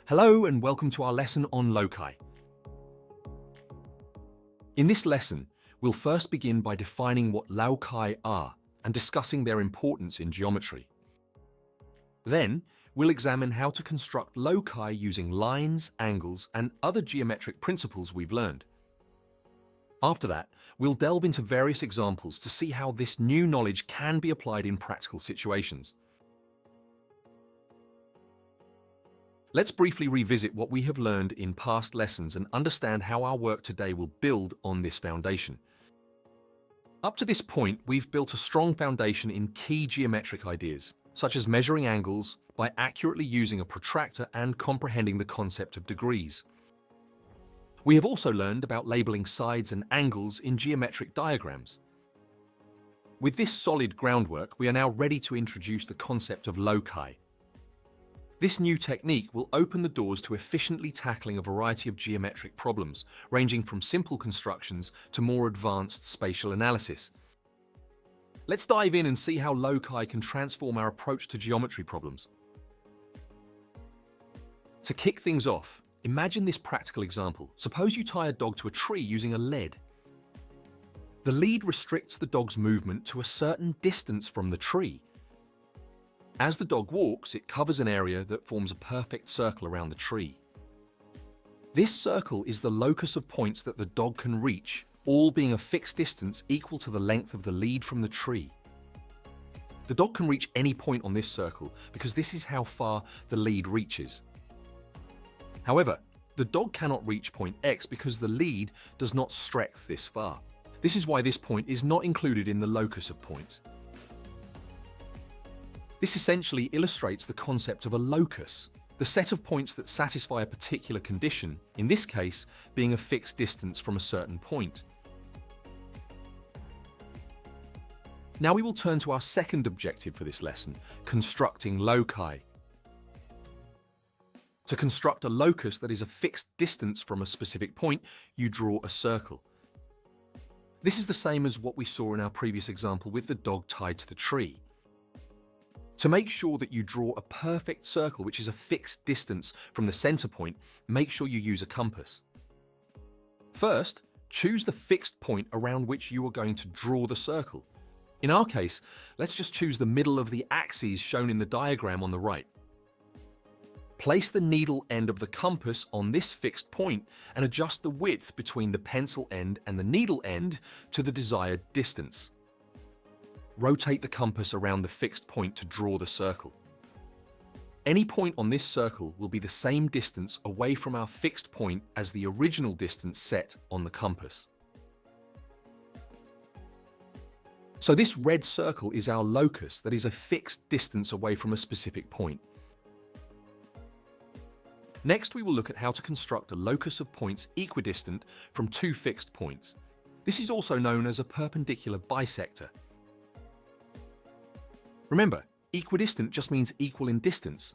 Hello and welcome to our lesson on loci. In this lesson, we'll first begin by defining what loci are and discussing their importance in geometry. Then, we'll examine how to construct loci using lines, angles, and other geometric principles we've learned. After that, we'll delve into various examples to see how this new knowledge can be applied in practical situations. Let's briefly revisit what we have learned in past lessons and understand how our work today will build on this foundation. Up to this point, we've built a strong foundation in key geometric ideas, such as measuring angles by accurately using a protractor and comprehending the concept of degrees. We have also learned about labeling sides and angles in geometric diagrams. With this solid groundwork, we are now ready to introduce the concept of loci. This new technique will open the doors to efficiently tackling a variety of geometric problems, ranging from simple constructions to more advanced spatial analysis. Let's dive in and see how loci can transform our approach to geometry problems. To kick things off, imagine this practical example. Suppose you tie a dog to a tree using a lead. The lead restricts the dog's movement to a certain distance from the tree. As the dog walks, it covers an area that forms a perfect circle around the tree. This circle is the locus of points that the dog can reach, all being a fixed distance equal to the length of the lead from the tree. The dog can reach any point on this circle because this is how far the lead reaches. However, the dog cannot reach point X because the lead does not stretch this far. This is why this point is not included in the locus of points. This essentially illustrates the concept of a locus, the set of points that satisfy a particular condition, in this case being a fixed distance from a certain point. Now we will turn to our second objective for this lesson, constructing loci. To construct a locus that is a fixed distance from a specific point, you draw a circle. This is the same as what we saw in our previous example with the dog tied to the tree. To make sure that you draw a perfect circle, which is a fixed distance from the center point, make sure you use a compass. First, choose the fixed point around which you are going to draw the circle. In our case, let's just choose the middle of the axes shown in the diagram on the right. Place the needle end of the compass on this fixed point and adjust the width between the pencil end and the needle end to the desired distance. Rotate the compass around the fixed point to draw the circle. Any point on this circle will be the same distance away from our fixed point as the original distance set on the compass. So this red circle is our locus, that is a fixed distance away from a specific point. Next, we will look at how to construct a locus of points equidistant from two fixed points. This is also known as a perpendicular bisector. Remember, equidistant just means equal in distance.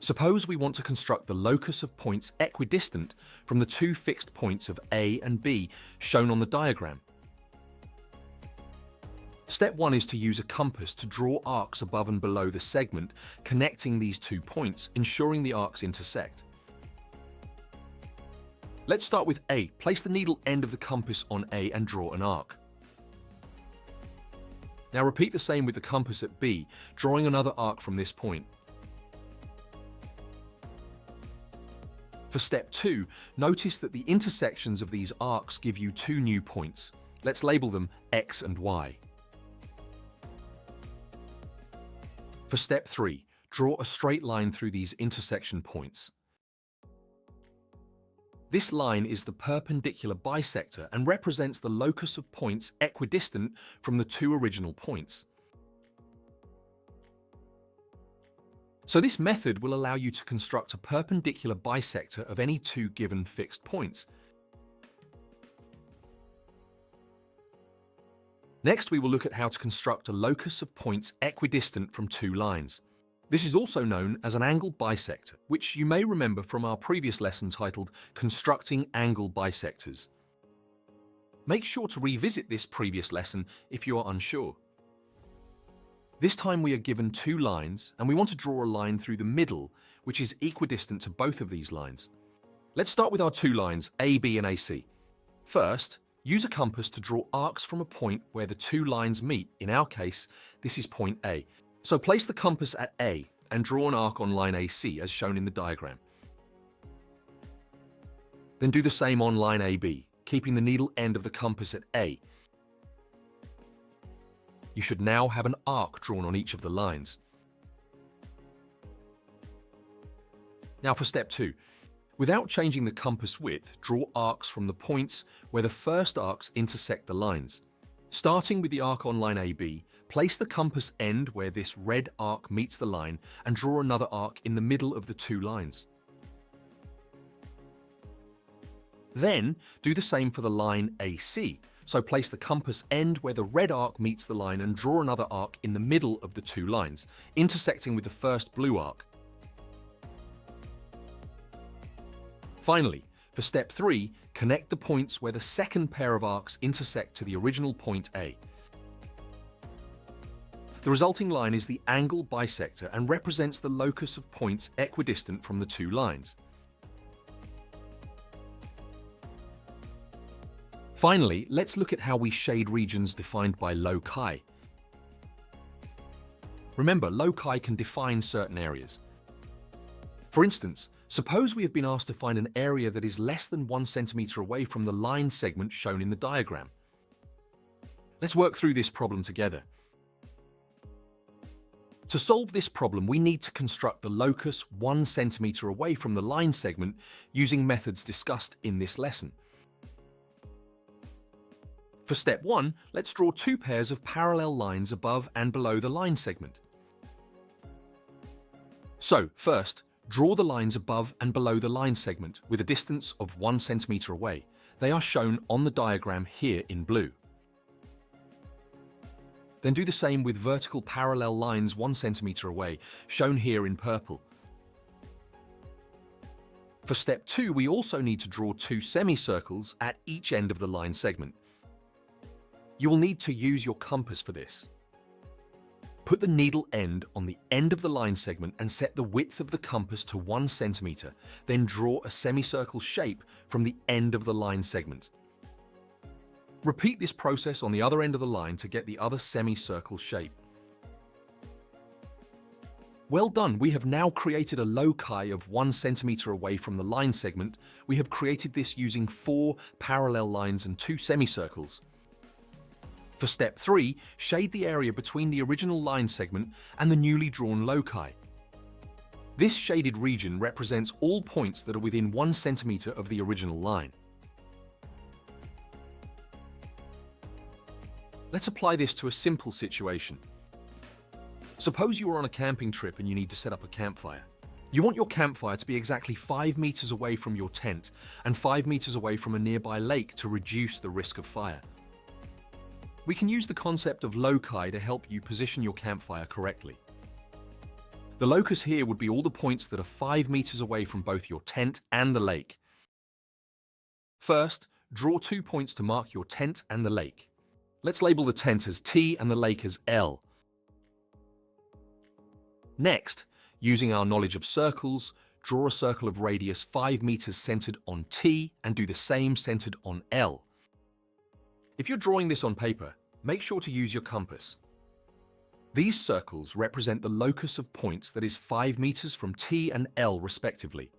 Suppose we want to construct the locus of points equidistant from the two fixed points of A and B shown on the diagram. Step 1 is to use a compass to draw arcs above and below the segment connecting these 2 points, ensuring the arcs intersect. Let's start with A. Place the needle end of the compass on A and draw an arc. Now repeat the same with the compass at B, drawing another arc from this point. For step 2, notice that the intersections of these arcs give you 2 new points. Let's label them X and Y. For step 3, draw a straight line through these intersection points. This line is the perpendicular bisector and represents the locus of points equidistant from the 2 original points. So this method will allow you to construct a perpendicular bisector of any 2 given fixed points. Next, we will look at how to construct a locus of points equidistant from 2 lines. This is also known as an angle bisector, which you may remember from our previous lesson titled Constructing Angle Bisectors. Make sure to revisit this previous lesson if you are unsure. This time we are given two lines, and we want to draw a line through the middle, which is equidistant to both of these lines. Let's start with our two lines, AB and AC. First, use a compass to draw arcs from a point where the two lines meet. In our case, this is point A. So place the compass at A and draw an arc on line AC as shown in the diagram. Then do the same on line AB, keeping the needle end of the compass at A. You should now have an arc drawn on each of the lines. Now for step 2. Without changing the compass width, draw arcs from the points where the first arcs intersect the lines. Starting with the arc on line AB, place the compass end where this red arc meets the line and draw another arc in the middle of the two lines. Then, do the same for the line AC. So place the compass end where the red arc meets the line and draw another arc in the middle of the two lines, intersecting with the first blue arc. Finally, for step 3, connect the points where the second pair of arcs intersect to the original point A. The resulting line is the angle bisector and represents the locus of points equidistant from the two lines. Finally, let's look at how we shade regions defined by loci. Remember, loci can define certain areas. For instance, suppose we have been asked to find an area that is less than 1 centimeter away from the line segment shown in the diagram. Let's work through this problem together. To solve this problem, we need to construct the locus 1 centimeter away from the line segment using methods discussed in this lesson. For step 1, let's draw two pairs of parallel lines above and below the line segment. So, first, draw the lines above and below the line segment with a distance of 1 centimeter away. They are shown on the diagram here in blue. Then do the same with vertical parallel lines 1 centimeter away, shown here in purple. For step 2, we also need to draw two semicircles at each end of the line segment. You will need to use your compass for this. Put the needle end on the end of the line segment and set the width of the compass to 1 centimeter, then draw a semicircle shape from the end of the line segment. Repeat this process on the other end of the line to get the other semicircle shape. Well done, we have now created a loci of 1 centimeter away from the line segment. We have created this using 4 parallel lines and 2 semicircles. For step 3, shade the area between the original line segment and the newly drawn loci. This shaded region represents all points that are within 1 centimeter of the original line. Let's apply this to a simple situation. Suppose you are on a camping trip and you need to set up a campfire. You want your campfire to be exactly 5 meters away from your tent and 5 meters away from a nearby lake to reduce the risk of fire. We can use the concept of loci to help you position your campfire correctly. The locus here would be all the points that are 5 meters away from both your tent and the lake. First, draw 2 points to mark your tent and the lake. Let's label the tent as T and the lake as L. Next, using our knowledge of circles, draw a circle of radius 5 meters centered on T and do the same centered on L. If you're drawing this on paper, make sure to use your compass. These circles represent the locus of points that is 5 meters from T and L respectively.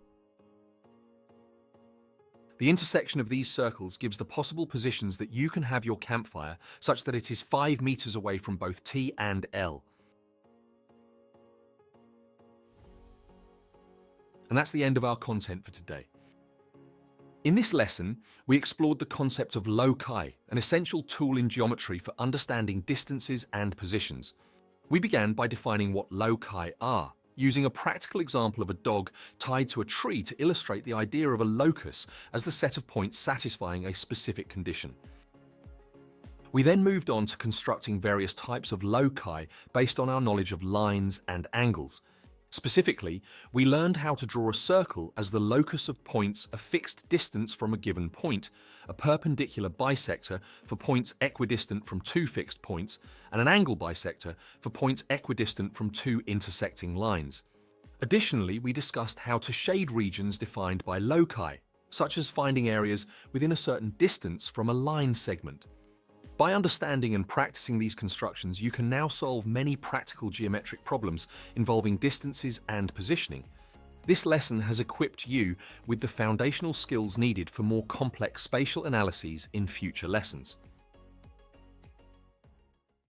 The intersection of these circles gives the possible positions that you can have your campfire such that it is 5 meters away from both T and L. And that's the end of our content for today. In this lesson, we explored the concept of loci, an essential tool in geometry for understanding distances and positions. We began by defining what loci are, using a practical example of a dog tied to a tree to illustrate the idea of a locus as the set of points satisfying a specific condition. We then moved on to constructing various types of loci based on our knowledge of lines and angles. Specifically, we learned how to draw a circle as the locus of points a fixed distance from a given point, a perpendicular bisector for points equidistant from two fixed points, and an angle bisector for points equidistant from two intersecting lines. Additionally, we discussed how to shade regions defined by loci, such as finding areas within a certain distance from a line segment. By understanding and practicing these constructions, you can now solve many practical geometric problems involving distances and positioning. This lesson has equipped you with the foundational skills needed for more complex spatial analyses in future lessons.